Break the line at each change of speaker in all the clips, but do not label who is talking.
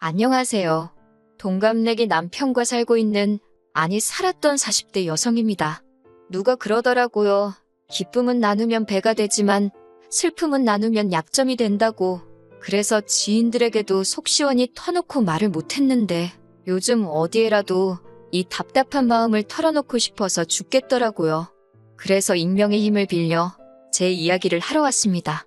안녕하세요. 동갑내기 남편과 살고 있는, 아니 살았던 40대 여성입니다. 누가 그러더라고요. 기쁨은 나누면 배가 되지만 슬픔은 나누면 약점이 된다고. 그래서 지인들에게도 속 시원히 터놓고 말을 못했는데 요즘 어디에라도 이 답답한 마음을 털어놓고 싶어서 죽겠더라고요. 그래서 익명의 힘을 빌려 제 이야기를 하러 왔습니다.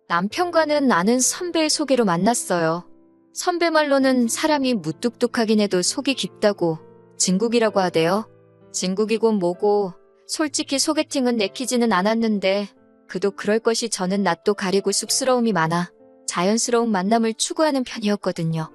남편과는 아는 선배의 소개로 만났어요. 선배 말로는 사람이 무뚝뚝하긴 해도 속이 깊다고 진국이라고 하대요. 진국이고 뭐고 솔직히 소개팅은 내키지는 않았는데 그도 그럴 것이 저는 낯도 가리고 쑥스러움이 많아 자연스러운 만남을 추구하는 편이었거든요.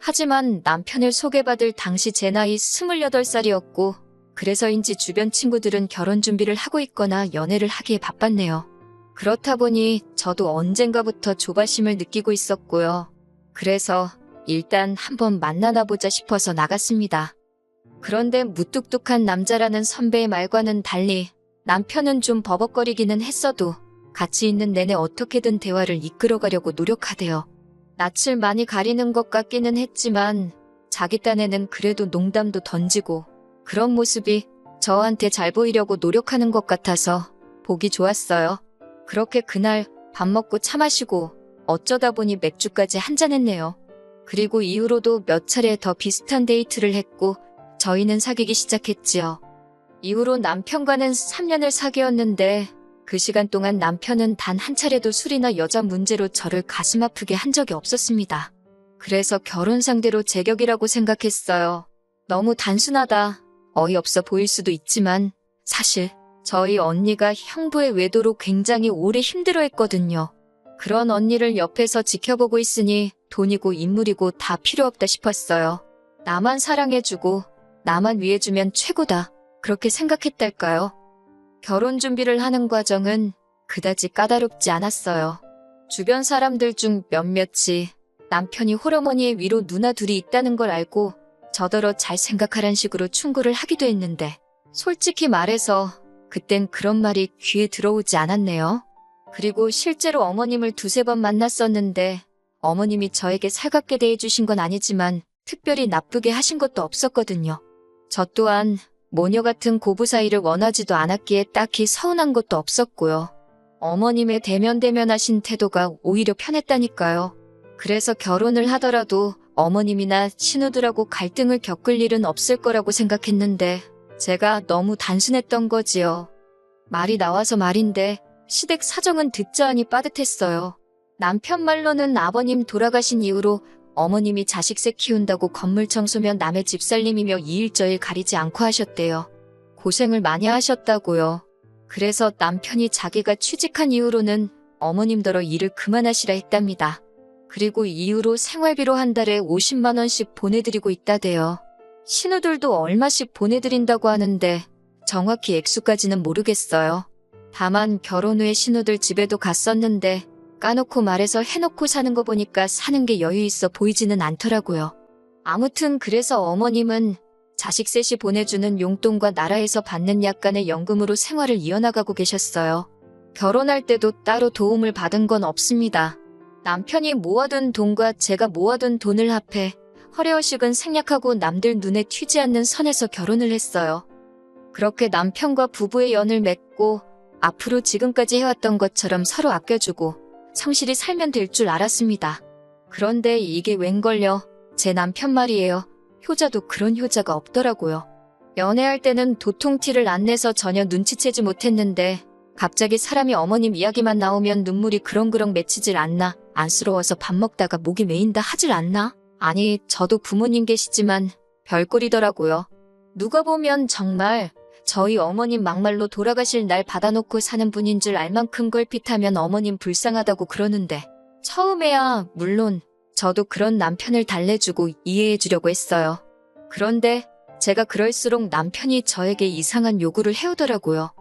하지만 남편을 소개받을 당시 제 나이 28살이었고 그래서인지 주변 친구들은 결혼 준비를 하고 있거나 연애를 하기에 바빴네요. 그렇다 보니 저도 언젠가부터 조바심을 느끼고 있었고요. 그래서 일단 한번 만나나 보자 싶어서 나갔습니다. 그런데 무뚝뚝한 남자라는 선배의 말과는 달리 남편은 좀 버벅거리기는 했어도 같이 있는 내내 어떻게든 대화를 이끌어가려고 노력하대요. 낯을 많이 가리는 것 같기는 했지만 자기 딴에는 그래도 농담도 던지고 그런 모습이 저한테 잘 보이려고 노력하는 것 같아서 보기 좋았어요. 그렇게 그날 밥 먹고 차 마시고 어쩌다 보니 맥주까지 한잔했네요. 그리고 이후로도 몇 차례 더 비슷한 데이트를 했고 저희는 사귀기 시작했지요. 이후로 남편과는 3년을 사귀었는데 그 시간 동안 남편은 단 한 차례도 술이나 여자 문제로 저를 가슴 아프게 한 적이 없었습니다. 그래서 결혼 상대로 제격이라고 생각했어요. 너무 단순하다, 어이없어 보일 수도 있지만 사실 저희 언니가 형부의 외도로 굉장히 오래 힘들어했거든요. 그런 언니를 옆에서 지켜보고 있으니 돈이고 인물이고 다 필요 없다 싶었어요. 나만 사랑해주고 나만 위해주면 최고다. 그렇게 생각했달까요? 결혼 준비를 하는 과정은 그다지 까다롭지 않았어요. 주변 사람들 중 몇몇이 남편이 홀어머니의 위로 누나 둘이 있다는 걸 알고 저더러 잘 생각하란 식으로 충고를 하기도 했는데 솔직히 말해서 그땐 그런 말이 귀에 들어오지 않았네요. 그리고 실제로 어머님을 두세 번 만났었는데 어머님이 저에게 살갑게 대해주신 건 아니지만 특별히 나쁘게 하신 것도 없었거든요. 저 또한 모녀 같은 고부 사이를 원하지도 않았기에 딱히 서운한 것도 없었고요. 어머님의 대면대면하신 태도가 오히려 편했다니까요. 그래서 결혼을 하더라도 어머님이나 신우들하고 갈등을 겪을 일은 없을 거라고 생각했는데 제가 너무 단순했던 거지요. 말이 나와서 말인데 시댁 사정은 듣자 하니 빠듯했어요. 남편 말로는 아버님 돌아가신 이후로 어머님이 자식새 키운다고 건물 청소면 남의 집 살림이며 이일저일 가리지 않고 하셨대요. 고생을 많이 하셨다고요. 그래서 남편이 자기가 취직한 이후로는 어머님더러 일을 그만하시라 했답니다. 그리고 이후로 생활비로 한 달에 50만 원씩 보내드리고 있다대요. 신우들도 얼마씩 보내드린다고 하는데 정확히 액수까지는 모르겠어요. 다만 결혼 후에 신우들 집에도 갔었는데 까놓고 말해서 해놓고 사는 거 보니까 사는 게 여유 있어 보이지는 않더라고요. 아무튼 그래서 어머님은 자식 셋이 보내주는 용돈과 나라에서 받는 약간의 연금으로 생활을 이어나가고 계셨어요. 결혼할 때도 따로 도움을 받은 건 없습니다. 남편이 모아둔 돈과 제가 모아둔 돈을 합해 허례허식은 생략하고 남들 눈에 튀지 않는 선에서 결혼을 했어요. 그렇게 남편과 부부의 연을 맺고 앞으로 지금까지 해왔던 것처럼 서로 아껴주고 성실히 살면 될 줄 알았습니다. 그런데 이게 웬걸요? 제 남편 말이에요. 효자도 그런 효자가 없더라고요. 연애할 때는 도통 티를 안 내서 전혀 눈치채지 못했는데 갑자기 사람이 어머님 이야기만 나오면 눈물이 그렁그렁 맺히질 않나? 안쓰러워서 밥 먹다가 목이 메인다 하질 않나? 아니, 저도 부모님 계시지만 별꼴이더라고요. 누가 보면 정말 저희 어머님 막말로 돌아가실 날 받아놓고 사는 분인 줄 알 만큼 걸핏하면 어머님 불쌍하다고 그러는데 처음에야 물론 저도 그런 남편을 달래주고 이해해주려고 했어요. 그런데 제가 그럴수록 남편이 저에게 이상한 요구를 해오더라고요.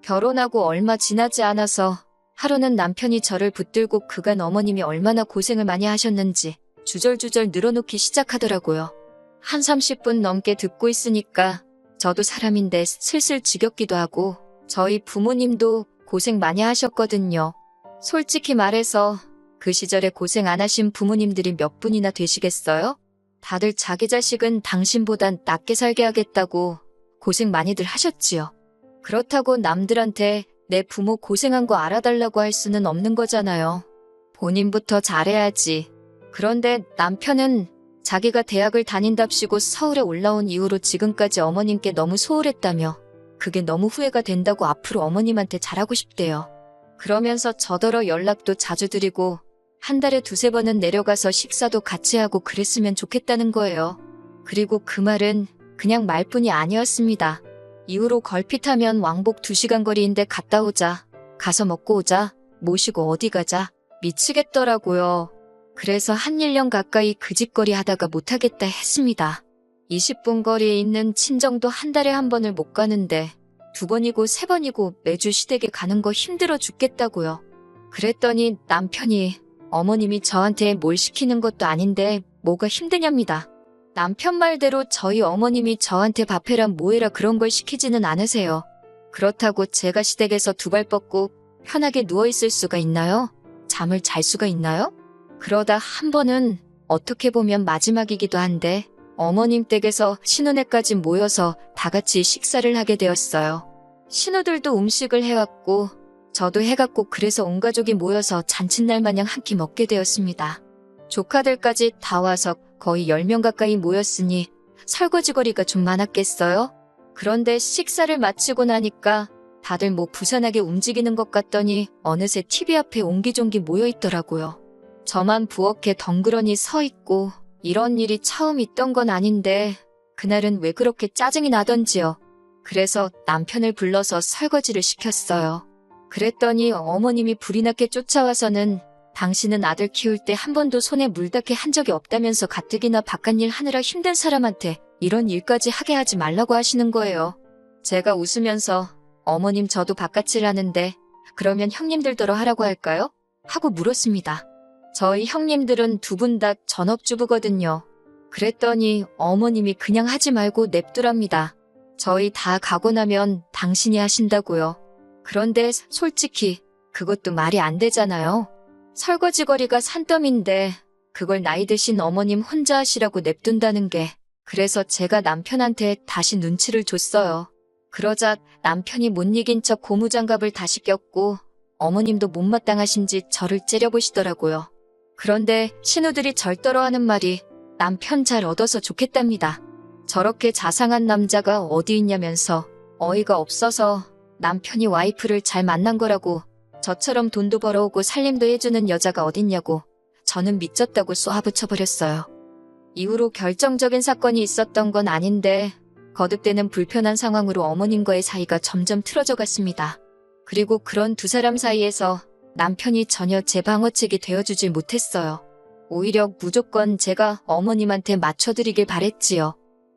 결혼하고 얼마 지나지 않아서 하루는 남편이 저를 붙들고 그간 어머님이 얼마나 고생을 많이 하셨는지 주절주절 늘어놓기 시작하더라고요. 한 30분 넘게 듣고 있으니까 저도 사람인데 슬슬 지겹기도 하고 저희 부모님도 고생 많이 하셨거든요. 솔직히 말해서 그 시절에 고생 안 하신 부모님들이 몇 분이나 되시겠어요? 다들 자기 자식은 당신보단 낫게 살게 하겠다고 고생 많이들 하셨지요. 그렇다고 남들한테 내 부모 고생한 거 알아달라고 할 수는 없는 거잖아요. 본인부터 잘해야지. 그런데 남편은 자기가 대학을 다닌답시고 서울에 올라온 이후로 지금까지 어머님께 너무 소홀했다며 그게 너무 후회가 된다고 앞으로 어머님한테 잘하고 싶대요. 그러면서 저더러 연락도 자주 드리고 한 달에 두세 번은 내려가서 식사도 같이 하고 그랬으면 좋겠다는 거예요. 그리고 그 말은 그냥 말뿐이 아니었습니다. 이후로 걸핏하면 왕복 2시간 거리인데 갔다 오자, 가서 먹고 오자, 모시고 어디 가자, 미치겠더라고요. 그래서 한 1년 가까이 그 집거리 하다가 못하겠다 했습니다. 20분 거리에 있는 친정도 한 달에 한 번을 못 가는데 2번이고 3번이고 매주 시댁에 가는 거 힘들어 죽겠다고요. 그랬더니 남편이 어머님이 저한테 뭘 시키는 것도 아닌데 뭐가 힘드냐입니다. 남편 말대로 저희 어머님이 저한테 밥해라 뭐해라 그런 걸 시키지는 않으세요. 그렇다고 제가 시댁에서 2발 뻗고 편하게 누워있을 수가 있나요? 잠을 잘 수가 있나요? 그러다 한 번은 어떻게 보면 마지막이기도 한데 어머님 댁에서 신혼회까지 모여서 다 같이 식사를 하게 되었어요. 신우들도 음식을 해왔고 저도 해갔고 그래서 온 가족이 모여서 잔칫날 마냥 한 끼 먹게 되었습니다. 조카들까지 다 와서 거의 10명 가까이 모였으니 설거지거리가 좀 많았겠어요? 그런데 식사를 마치고 나니까 다들 뭐 부산하게 움직이는 것 같더니 어느새 TV 앞에 옹기종기 모여있더라고요. 저만 부엌에 덩그러니 서 있고 이런 일이 처음 있던 건 아닌데 그날은 왜 그렇게 짜증이 나던지요. 그래서 남편을 불러서 설거지를 시켰어요. 그랬더니 어머님이 불이 나게 쫓아와서는 당신은 아들 키울 때 한 번도 손에 물 닿게 한 적이 없다면서 가뜩이나 바깥일 하느라 힘든 사람한테 이런 일까지 하게 하지 말라고 하시는 거예요. 제가 웃으면서 어머님 저도 바깥일 하는데 그러면 형님들더러 하라고 할까요? 하고 물었습니다. 저희 형님들은 2분 다 전업주부거든요. 그랬더니 어머님이 그냥 하지 말고 냅두랍니다. 저희 다 가고 나면 당신이 하신다고요. 그런데 솔직히 그것도 말이 안 되잖아요. 설거지거리가 산더미인데 그걸 나이 드신 어머님 혼자 하시라고 냅둔다는 게 그래서 제가 남편한테 다시 눈치를 줬어요. 그러자 남편이 못 이긴 척 고무장갑을 다시 꼈고 어머님도 못마땅하신지 저를 째려보시더라고요. 그런데 신우들이 절더러 하는 말이 남편 잘 얻어서 좋겠답니다. 저렇게 자상한 남자가 어디 있냐면서 어이가 없어서 남편이 와이프를 잘 만난 거라고 저처럼 돈도 벌어오고 살림도 해주는 여자가 어딨냐고 저는 미쳤다고 쏘아붙여버렸어요. 이후로 결정적인 사건이 있었던 건 아닌데 거듭되는 불편한 상황으로 어머님과의 사이가 점점 틀어져 갔습니다. 그리고 그런 두 사람 사이에서 남편이 전혀 제 방어책이 되어주질 못했어요. 오히려 무조건 제가 어머님한테 맞춰드리길 바랬지요.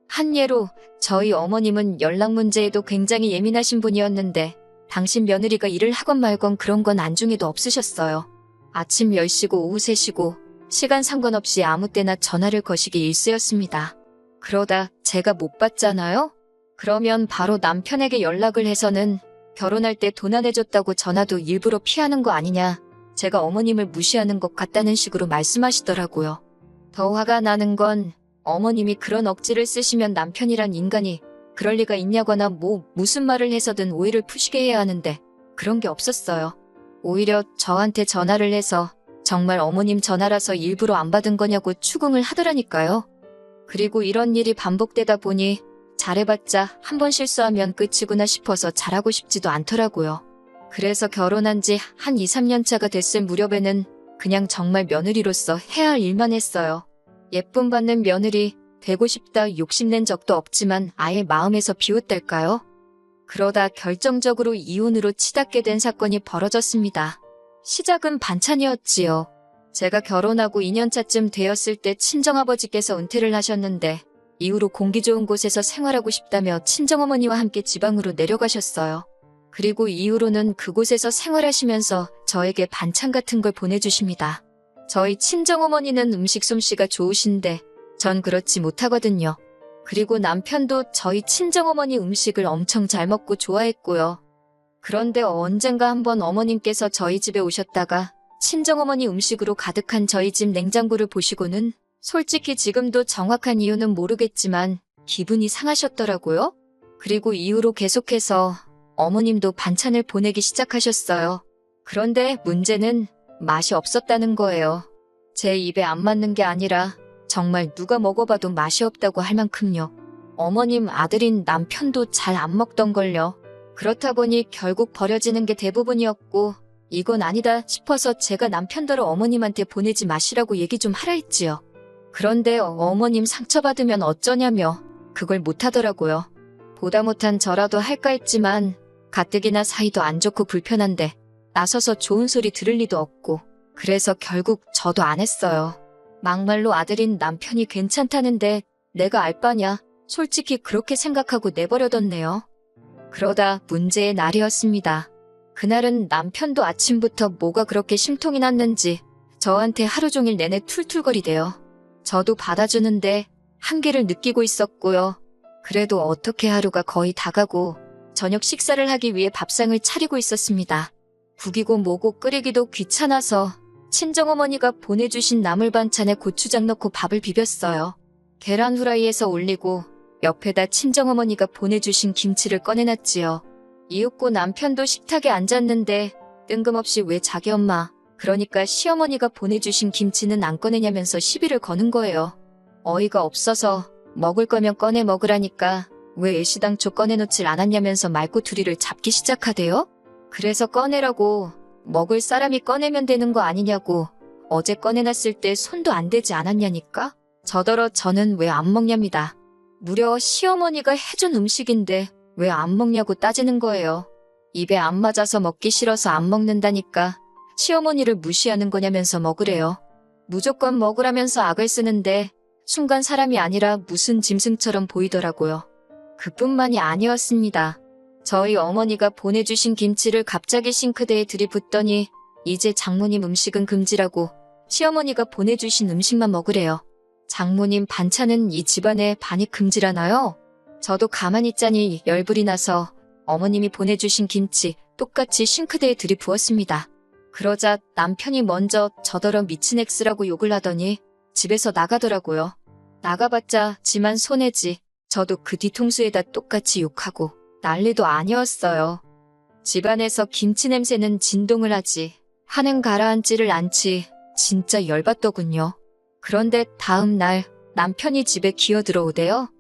한 예로 저희 어머님은 연락 문제에도 굉장히 예민하신 분이었는데 당신 며느리가 일을 하건 말건 그런 건 안중에도 없으셨어요. 아침 10시고 오후 3시고 시간 상관없이 아무 때나 전화를 거시기 일쑤였습니다. 그러다 제가 못 받잖아요? 그러면 바로 남편에게 연락을 해서는 결혼할 때 돈 안 해줬다고 전화도 일부러 피하는 거 아니냐, 제가 어머님을 무시하는 것 같다는 식으로 말씀하시더라고요. 더 화가 나는 건 어머님이 그런 억지를 쓰시면 남편이란 인간이 그럴 리가 있냐거나 무슨 말을 해서든 오해를 푸시게 해야 하는데 그런 게 없었어요. 오히려 저한테 전화를 해서 정말 어머님 전화라서 일부러 안 받은 거냐고 추궁을 하더라니까요. 그리고 이런 일이 반복되다 보니 잘해봤자 한 번 실수하면 끝이구나 싶어서 잘하고 싶지도 않더라고요. 그래서 결혼한 지 한 2, 3년 차가 됐을 무렵에는 그냥 정말 며느리로서 해야 할 일만 했어요. 예쁨 받는 며느리 되고 싶다 욕심낸 적도 없지만 아예 마음에서 비웃달까요? 그러다 결정적으로 이혼으로 치닫게 된 사건이 벌어졌습니다. 시작은 반찬이었지요. 제가 결혼하고 2년차쯤 되었을 때 친정아버지께서 은퇴를 하셨는데 이후로 공기 좋은 곳에서 생활하고 싶다며 친정어머니와 함께 지방으로 내려가셨어요. 그리고 이후로는 그곳에서 생활하시면서 저에게 반찬 같은 걸 보내주십니다. 저희 친정어머니는 음식 솜씨가 좋으신데 전 그렇지 못하거든요. 그리고 남편도 저희 친정어머니 음식을 엄청 잘 먹고 좋아했고요. 그런데 언젠가 한번 어머님께서 저희 집에 오셨다가 친정어머니 음식으로 가득한 저희 집 냉장고를 보시고는 솔직히 지금도 정확한 이유는 모르겠지만 기분이 상하셨더라고요. 그리고 이후로 계속해서 어머님도 반찬을 보내기 시작하셨어요. 그런데 문제는 맛이 없었다는 거예요. 제 입에 안 맞는 게 아니라 정말 누가 먹어봐도 맛이 없다고 할 만큼요. 어머님 아들인 남편도 잘 안 먹던걸요. 그렇다 보니 결국 버려지는 게 대부분이었고 이건 아니다 싶어서 제가 남편더러 어머님한테 보내지 마시라고 얘기 좀 하라 했지요. 그런데 어머님 상처받으면 어쩌냐며 그걸 못하더라고요. 보다 못한 저라도 할까 했지만 가뜩이나 사이도 안 좋고 불편한데 나서서 좋은 소리 들을 리도 없고 그래서 결국 저도 안 했어요. 막말로 아들인 남편이 괜찮다는데 내가 알 바냐 솔직히 그렇게 생각하고 내버려뒀네요. 그러다 문제의 날이었습니다. 그날은 남편도 아침부터 뭐가 그렇게 심통이 났는지 저한테 하루 종일 내내 툴툴거리대요. 저도 받아주는데 한계를 느끼고 있었고요. 그래도 어떻게 하루가 거의 다 가고 저녁 식사를 하기 위해 밥상을 차리고 있었습니다. 국이고 뭐고 끓이기도 귀찮아서 친정어머니가 보내주신 나물 반찬에 고추장 넣고 밥을 비볐어요. 계란 후라이에서 올리고 옆에다 친정어머니가 보내주신 김치를 꺼내놨지요. 이윽고 남편도 식탁에 앉았는데 뜬금없이 왜 자기 엄마, 그러니까 시어머니가 보내주신 김치는 안 꺼내냐면서 시비를 거는 거예요. 어이가 없어서 먹을 거면 꺼내 먹으라니까 왜 애시당초 꺼내놓질 않았냐면서 말꼬투리를 잡기 시작하대요. 그래서 꺼내라고 먹을 사람이 꺼내면 되는 거 아니냐고 어제 꺼내놨을 때 손도 안 대지 않았냐니까 저더러 저는 왜 안 먹냐입니다. 무려 시어머니가 해준 음식인데 왜 안 먹냐고 따지는 거예요. 입에 안 맞아서 먹기 싫어서 안 먹는다니까 시어머니를 무시하는 거냐면서 먹으래요. 무조건 먹으라면서 악을 쓰는데 순간 사람이 아니라 무슨 짐승처럼 보이더라고요. 그뿐만이 아니었습니다. 저희 어머니가 보내주신 김치를 갑자기 싱크대에 들이붓더니 이제 장모님 음식은 금지라고 시어머니가 보내주신 음식만 먹으래요. 장모님 반찬은 이 집안의 반이 금지라나요? 저도 가만히 있자니 열불이 나서 어머님이 보내주신 김치 똑같이 싱크대에 들이부었습니다. 그러자 남편이 먼저 저더러 미친 엑스라고 욕을 하더니 집에서 나가더라고요. 나가봤자 지만 손해지. 저도 그 뒤통수에다 똑같이 욕하고 난리도 아니었어요. 집안에서 김치 냄새는 진동을 하지 하는 가라앉지를 않지 진짜 열받더군요. 그런데 다음 날 남편이 집에 기어들어오대요.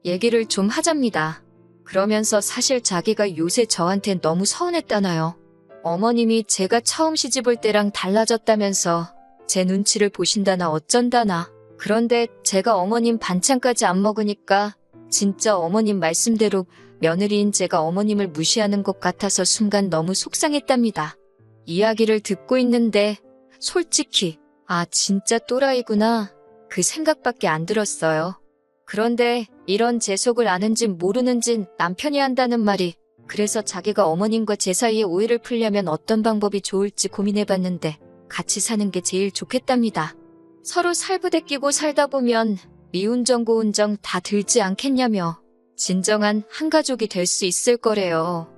얘기를 좀 하잡니다. 그러면서 사실 자기가 요새 저한테 너무 서운했다나요. 어머님이 제가 처음 시집올 때랑 달라졌다면서 제 눈치를 보신다나 어쩐다나. 그런데 제가 어머님 반찬까지 안 먹으니까 진짜 어머님 말씀대로 며느리인 제가 어머님을 무시하는 것 같아서 순간 너무 속상했답니다. 이야기를 듣고 있는데 솔직히 아 진짜 또라이구나 그 생각밖에 안 들었어요. 그런데 이런 제 속을 아는지 모르는지 남편이 한다는 말이 그래서 자기가 어머님과 제 사이에 오해를 풀려면 어떤 방법이 좋을지 고민해봤는데 같이 사는 게 제일 좋겠답니다. 서로 살부대 끼고 살다 보면 미운정 고운정 다 들지 않겠냐며 진정한 한 가족이 될 수 있을 거래요.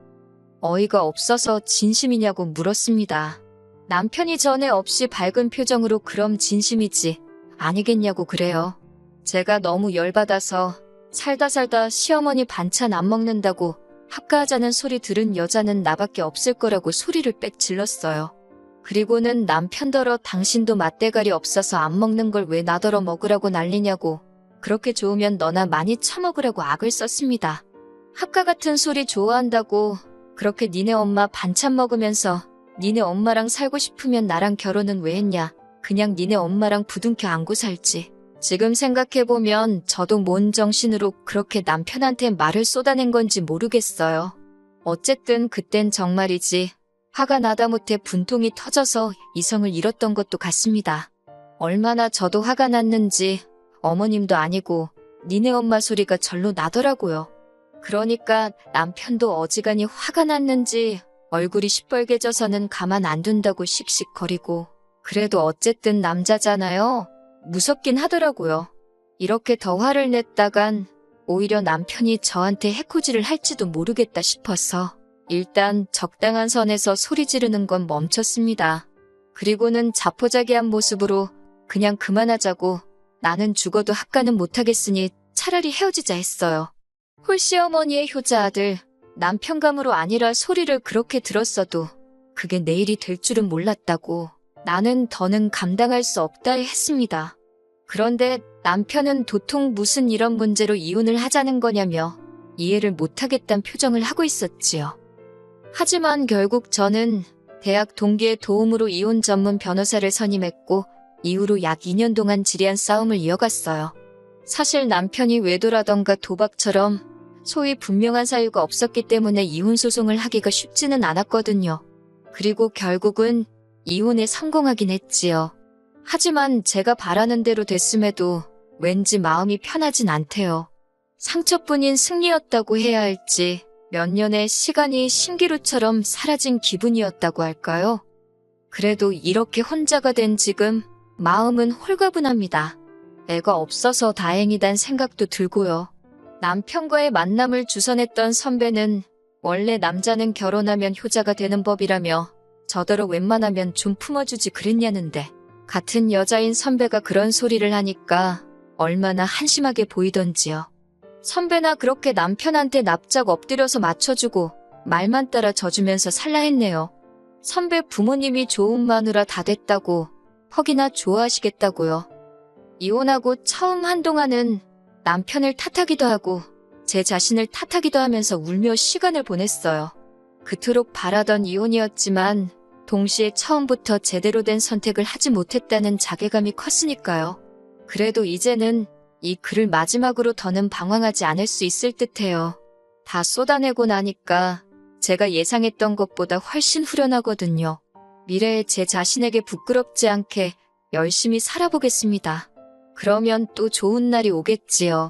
어이가 없어서 진심이냐고 물었습니다. 남편이 전에 없이 밝은 표정으로 그럼 진심이지 아니겠냐고 그래요. 제가 너무 열받아서 살다 시어머니 반찬 안 먹는다고 합가하자는 소리 들은 여자는 나밖에 없을 거라고 소리를 빽 질렀어요. 그리고는 남편더러 당신도 맛대가리 없어서 안 먹는 걸 왜 나더러 먹으라고 난리냐고 그렇게 좋으면 너나 많이 처먹으라고 악을 썼습니다. 합가 같은 소리 좋아한다고 그렇게 니네 엄마 반찬 먹으면서 니네 엄마랑 살고 싶으면 나랑 결혼은 왜 했냐. 그냥 니네 엄마랑 부둥켜 안고 살지. 지금 생각해보면 저도 뭔 정신으로 그렇게 남편한테 말을 쏟아낸 건지 모르겠어요. 어쨌든 그땐 정말이지 화가 나다 못해 분통이 터져서 이성을 잃었던 것도 같습니다. 얼마나 저도 화가 났는지 어머님도 아니고 니네 엄마 소리가 절로 나더라고요. 그러니까 남편도 어지간히 화가 났는지 얼굴이 시뻘개져서는 가만 안 둔다고 씩씩거리고 그래도 어쨌든 남자잖아요. 무섭긴 하더라고요. 이렇게 더 화를 냈다간 오히려 남편이 저한테 해코지를 할지도 모르겠다 싶어서 일단 적당한 선에서 소리 지르는 건 멈췄습니다. 그리고는 자포자기한 모습으로 그냥 그만하자고 나는 죽어도 합가는 못하겠으니 차라리 헤어지자 했어요. 홀시어머니의 효자 아들, 남편감으로 아니라 소리를 그렇게 들었어도 그게 내일이 될 줄은 몰랐다고 나는 더는 감당할 수 없다 했습니다. 그런데 남편은 도통 무슨 이런 문제로 이혼을 하자는 거냐며 이해를 못하겠다는 표정을 하고 있었지요. 하지만 결국 저는 대학 동기의 도움으로 이혼 전문 변호사를 선임했고 이후로 약 2년 동안 지리한 싸움을 이어갔어요. 사실 남편이 외도라던가 도박처럼 소위 분명한 사유가 없었기 때문에 이혼 소송을 하기가 쉽지는 않았거든요. 그리고 결국은 이혼에 성공하긴 했지요. 하지만 제가 바라는 대로 됐음에도 왠지 마음이 편하진 않대요. 상처뿐인 승리였다고 해야 할지 몇 년의 시간이 신기루처럼 사라진 기분이었다고 할까요? 그래도 이렇게 혼자가 된 지금 마음은 홀가분합니다. 애가 없어서 다행이란 생각도 들고요. 남편과의 만남을 주선했던 선배는 원래 남자는 결혼하면 효자가 되는 법이라며 저더러 웬만하면 좀 품어주지 그랬냐는데 같은 여자인 선배가 그런 소리를 하니까 얼마나 한심하게 보이던지요. 선배나 그렇게 남편한테 납작 엎드려서 맞춰주고 말만 따라 져주면서 살라 했네요. 선배 부모님이 좋은 마누라 다 됐다고 퍽이나 좋아하시겠다고요. 이혼하고 처음 한동안은 남편을 탓하기도 하고 제 자신을 탓하기도 하면서 울며 시간을 보냈어요. 그토록 바라던 이혼이었지만 동시에 처음부터 제대로 된 선택을 하지 못했다는 자괴감이 컸으니까요. 그래도 이제는 이 글을 마지막으로 더는 방황하지 않을 수 있을 듯해요. 다 쏟아내고 나니까 제가 예상했던 것보다 훨씬 후련하거든요. 미래에 제 자신에게 부끄럽지 않게 열심히 살아보겠습니다. 그러면 또 좋은 날이 오겠지요.